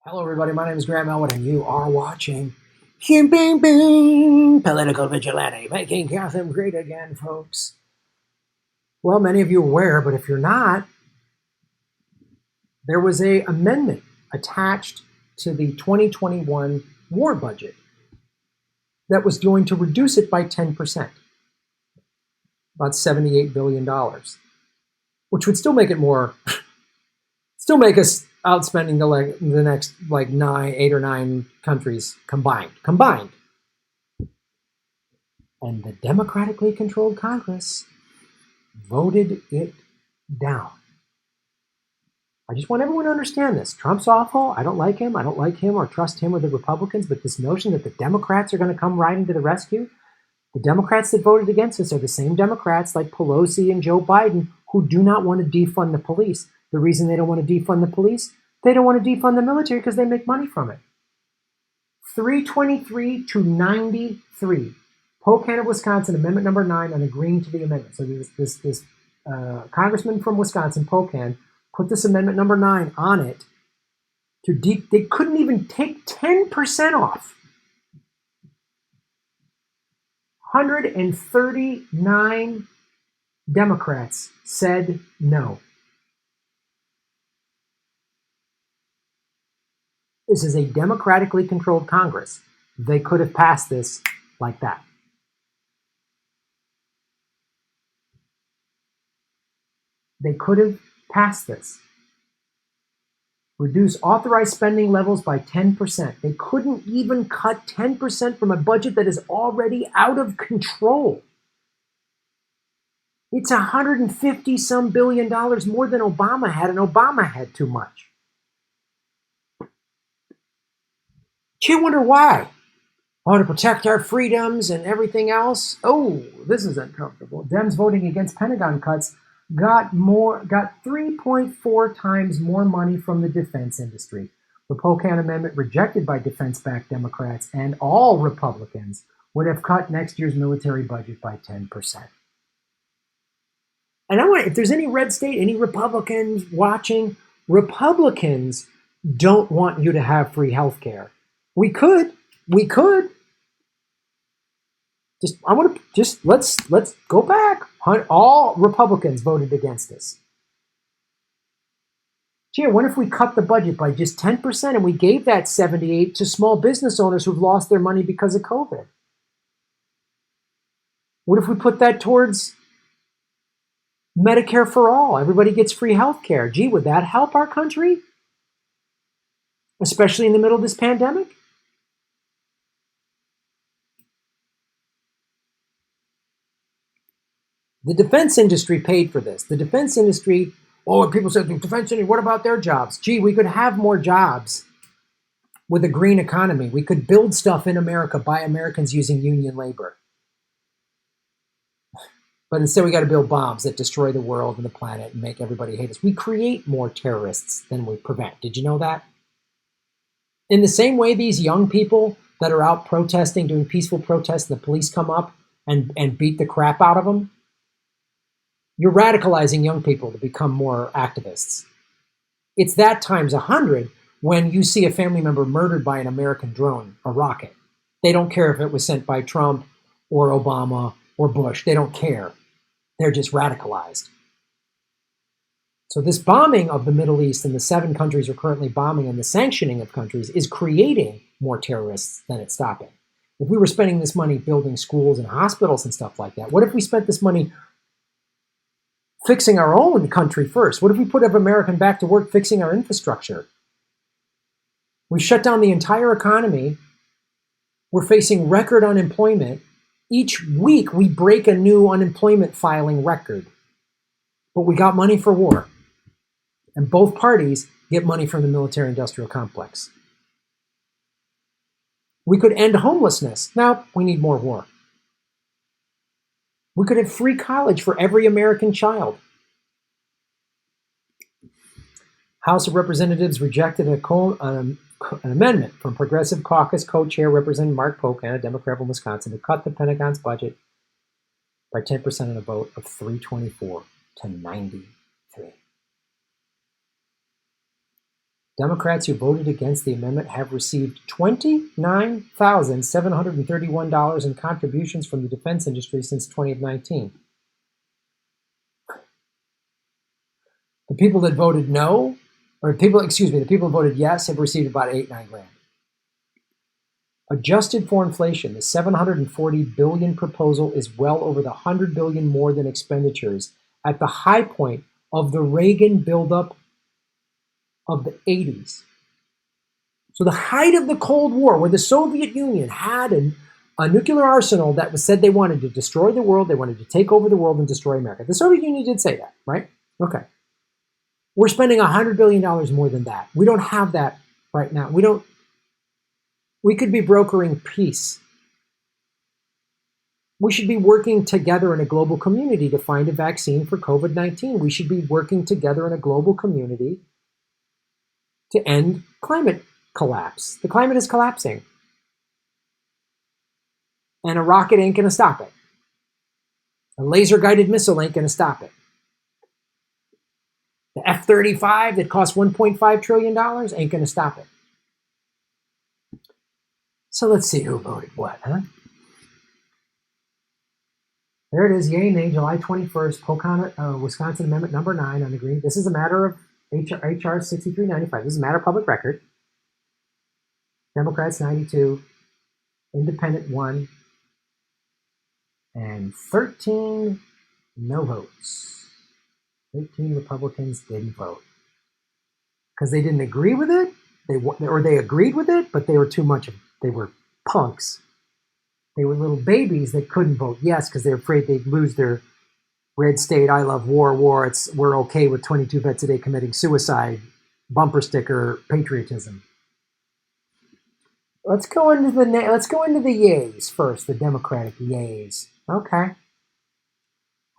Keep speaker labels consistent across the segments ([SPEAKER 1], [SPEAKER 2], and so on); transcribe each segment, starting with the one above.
[SPEAKER 1] Hello, everybody. My name is Graham Elwood, and you are watching Political Vigilante, making Gotham great again, folks. Well, many of you are aware, but if you're not, there was an amendment attached to the 2021 war budget that was going to reduce it by 10%, about $78 billion, which would still make it more, still make us outspending the next 8 or 9 countries combined. And the democratically controlled Congress voted it down. I just want everyone to understand this. Trump's awful. I don't like him. I don't like him or trust him or the Republicans. But this notion that the Democrats are going to come riding to the rescue, the Democrats that voted against this are the same Democrats like Pelosi and Joe Biden who do not want to defund the police. The reason they don't want to defund the police, they don't want to defund the military because they make money from it. 323 to 93. Pocan of Wisconsin, Amendment number 9, on agreeing to the amendment. So this congressman from Wisconsin, Pocan, put this amendment number 9 on it. They couldn't even take 10% off. 139 Democrats said no. This is a democratically controlled Congress. They could have passed this like that. They could have passed this. Reduce authorized spending levels by 10%. They couldn't even cut 10% from a budget that is already out of control. It's $150-some billion more than Obama had, and Obama had too much. You wonder why? Oh, to protect our freedoms and everything else? Oh, this is uncomfortable. Dems voting against Pentagon cuts got 3.4 times more money from the defense industry. The Pocan amendment, rejected by defense-backed Democrats and all Republicans, would have cut next year's military budget by 10%. And if there's any red state, any Republicans watching, Republicans don't want you to have free health care. We could. Let's go back. All Republicans voted against this. Gee, I wonder if we cut the budget by just 10% and we gave that 78 to small business owners who've lost their money because of COVID. What if we put that towards Medicare for all? Everybody gets free health care. Gee, would that help our country? Especially in the middle of this pandemic? The defense industry paid for this. The defense industry, people said, the defense industry, what about their jobs? Gee, we could have more jobs with a green economy. We could build stuff in America by Americans using union labor. But instead, we got to build bombs that destroy the world and the planet and make everybody hate us. We create more terrorists than we prevent. Did you know that? In the same way, these young people that are out protesting, doing peaceful protests, the police come up and beat the crap out of them, you're radicalizing young people to become more activists. It's that times 100 when you see a family member murdered by an American drone, a rocket. They don't care if it was sent by Trump or Obama or Bush. They don't care. They're just radicalized. So this bombing of the Middle East and the 7 countries are currently bombing and the sanctioning of countries is creating more terrorists than it's stopping. If we were spending this money building schools and hospitals and stuff like that, what if we spent this money fixing our own country first? What if we put American back to work fixing our infrastructure? We shut down the entire economy. We're facing record unemployment. Each week we break a new unemployment filing record. But we got money for war. And both parties get money from the military-industrial complex. We could end homelessness. Now we need more war. We could have free college for every American child. House of Representatives rejected an amendment from Progressive Caucus co-chair Representative Mark Pocan, a Democrat from Wisconsin, to cut the Pentagon's budget by 10% in a vote of 324 to 93. Democrats who voted against the amendment have received $29,731 in contributions from the defense industry since 2019. The people that voted no, the people who voted yes have received about $9 grand. Adjusted for inflation, the $740 billion proposal is well over the $100 billion more than expenditures at the high point of the Reagan buildup of the 80s. So the height of the Cold War, where the Soviet Union had a nuclear arsenal that said they wanted to destroy the world, they wanted to take over the world and destroy America. The Soviet Union did say that, right? Okay. We're spending $100 billion more than that. We don't have that right now. We could be brokering peace. We should be working together in a global community to find a vaccine for COVID-19. We should be working together in a global community to end climate collapse. The climate is collapsing. And a rocket ain't going to stop it. A laser-guided missile ain't going to stop it. The F-35 that costs $1.5 trillion ain't going to stop it. So let's see who voted what, huh? There it is, yay, nay, July 21st, Pocan, Wisconsin Amendment number 9 on the green. This is a matter of HR 6395. This is a matter of public record. Democrats 92, Independent 1, and 13 no votes. 13 Republicans didn't vote. Because they didn't agree with it, they agreed with it, but they were too much of, they were punks. They were little babies that couldn't vote yes because they're afraid they'd lose their red state, I love war, we're okay with 22 vets a day committing suicide, bumper sticker, patriotism. Let's go into the yays first, the Democratic yays. Okay.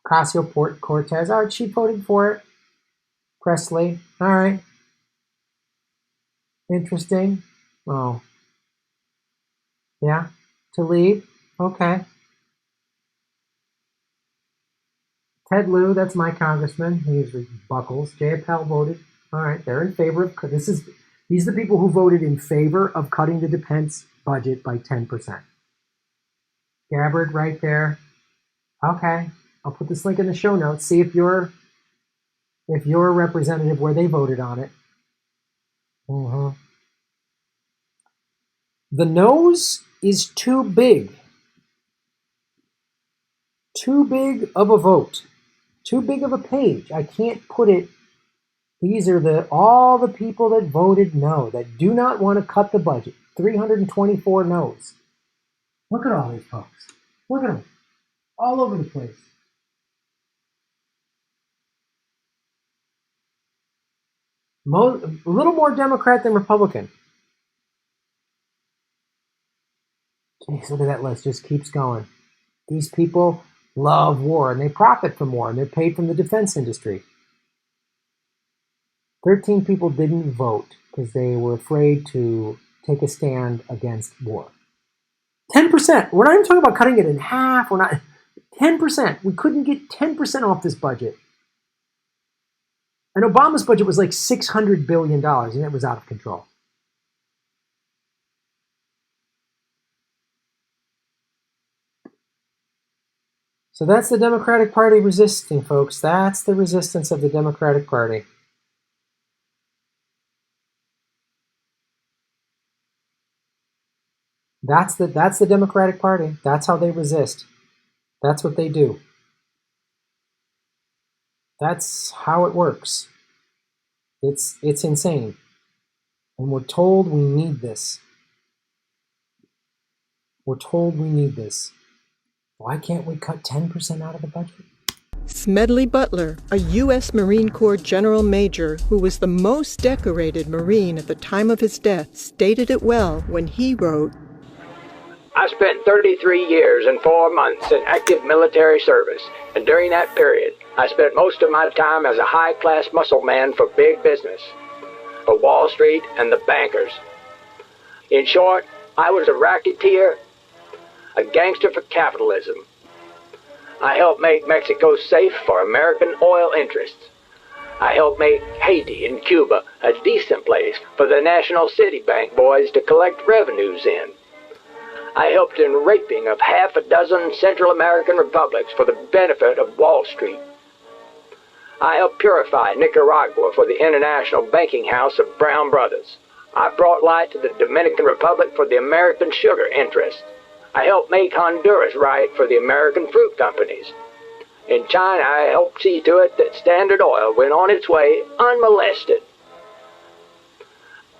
[SPEAKER 1] Ocasio-Cortez, all right, she voted for it. Presley, all right. Interesting. Oh. Yeah. Tlaib, okay. Ted Lieu, that's my congressman. He's Buckles. Jay Appel voted. All right, they're in favor of these are the people who voted in favor of cutting the defense budget by 10%. Gabbard right there. Okay, I'll put this link in the show notes. See if you're a representative where they voted on it. The nose is too big. Too big of a vote. Too big of a page. I can't put it. These are all the people that voted no, that do not want to cut the budget. 324 no's. Look at all these folks. Look at them. All over the place. A little more Democrat than Republican. Jeez, look at that list. Just keeps going. These people love war, and they profit from war, and they're paid from the defense industry. 13 people didn't vote because they were afraid to take a stand against war. 10%. We're not even talking about cutting it in half. We're not. 10%. We couldn't get 10% off this budget. And Obama's budget was like $600 billion, and it was out of control. So that's the Democratic Party resisting, folks. That's the resistance of the Democratic Party. That's the Democratic Party. That's how they resist. That's what they do. That's how it works. It's insane. And we're told we need this. We're told we need this. Why can't we cut 10% out of the budget?
[SPEAKER 2] Smedley Butler, a U.S. Marine Corps General Major who was the most decorated Marine at the time of his death, stated it well when he wrote,
[SPEAKER 3] I spent 33 years and 4 months in active military service, and during that period, I spent most of my time as a high-class muscle man for big business, for Wall Street and the bankers. In short, I was a racketeer, a gangster for capitalism. I helped make Mexico safe for American oil interests. I helped make Haiti and Cuba a decent place for the National City Bank boys to collect revenues in. I helped in raping of half a dozen Central American republics for the benefit of Wall Street. I helped purify Nicaragua for the International Banking House of Brown Brothers. I brought light to the Dominican Republic for the American sugar interests. I helped make Honduras right for the American fruit companies. In China, I helped see to it that Standard Oil went on its way unmolested.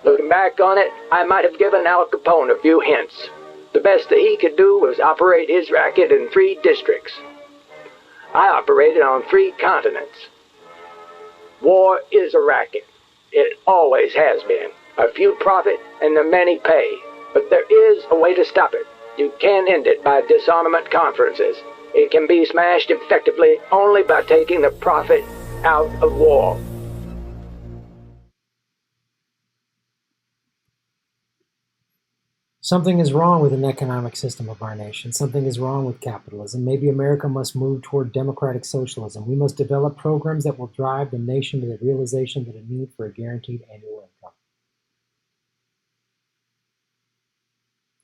[SPEAKER 3] Looking back on it, I might have given Al Capone a few hints. The best that he could do was operate his racket in 3 districts. I operated on 3 continents. War is a racket. It always has been. A few profit and the many pay. But there is a way to stop it. You can end it by disarmament conferences. It can be smashed effectively only by taking the profit out of war.
[SPEAKER 1] Something is wrong with an economic system of our nation. Something is wrong with capitalism. Maybe America must move toward democratic socialism. We must develop programs that will drive the nation to the realization that a need for a guaranteed annual income.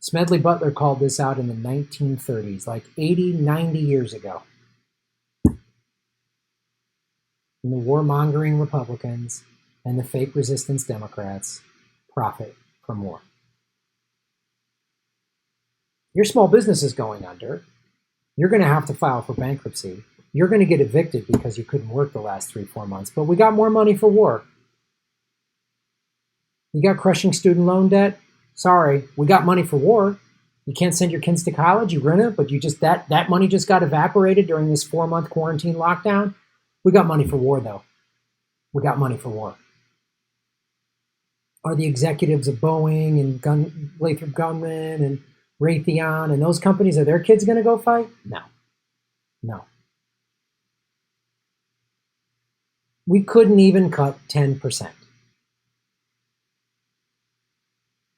[SPEAKER 1] Smedley Butler called this out in the 1930s, like 80, 90 years ago. And the warmongering Republicans and the fake resistance Democrats profit from war. Your small business is going under. You're going to have to file for bankruptcy. You're going to get evicted because you couldn't work the last 3-4 months, but we got more money for war. You got crushing student loan debt? Sorry, we got money for war. You can't send your kids to college, you rent it, but you just that money just got evaporated during this 4-month quarantine lockdown. We got money for war, though. We got money for war. Are the executives of Boeing and Lathrop Grumman and Raytheon and those companies, are their kids going to go fight? No. We couldn't even cut 10%.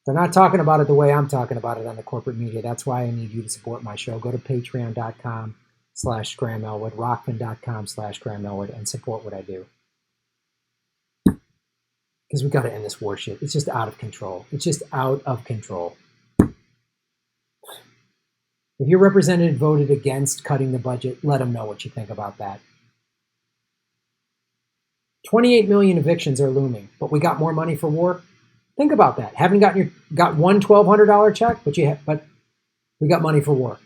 [SPEAKER 1] They're not talking about it the way I'm talking about it on the corporate media. That's why I need you to support my show. Go to patreon.com/Graham Elwood, rockfin.com/Graham Elwood, and support what I do. Because we got to end this war shit. It's just out of control. It's just out of control. If your representative voted against cutting the budget, let them know what you think about that. 28 million evictions are looming, but we got more money for war. Think about that. Haven't got one $1,200 check, but we got money for war.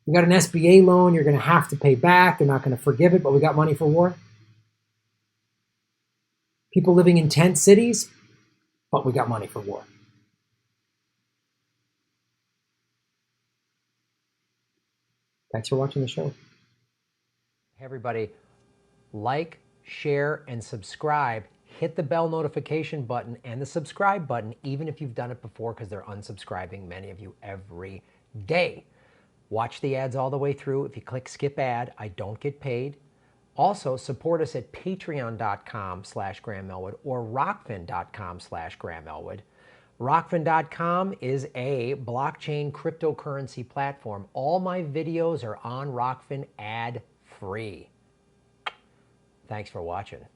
[SPEAKER 1] We got an SBA loan you're going to have to pay back. They're not going to forgive it, but we got money for war. People living in tent cities, but we got money for war. Thanks for watching the show.
[SPEAKER 4] Hey everybody, like, share, and subscribe. Hit the bell notification button and the subscribe button, even if you've done it before, because they're unsubscribing, many of you, every day. Watch the ads all the way through. If you click skip ad, I don't get paid. Also, support us at patreon.com/Graham Elwood or rockfin.com/Graham Elwood. Rockfin.com is a blockchain cryptocurrency platform. All my videos are on Rockfin ad-free. Thanks for watching.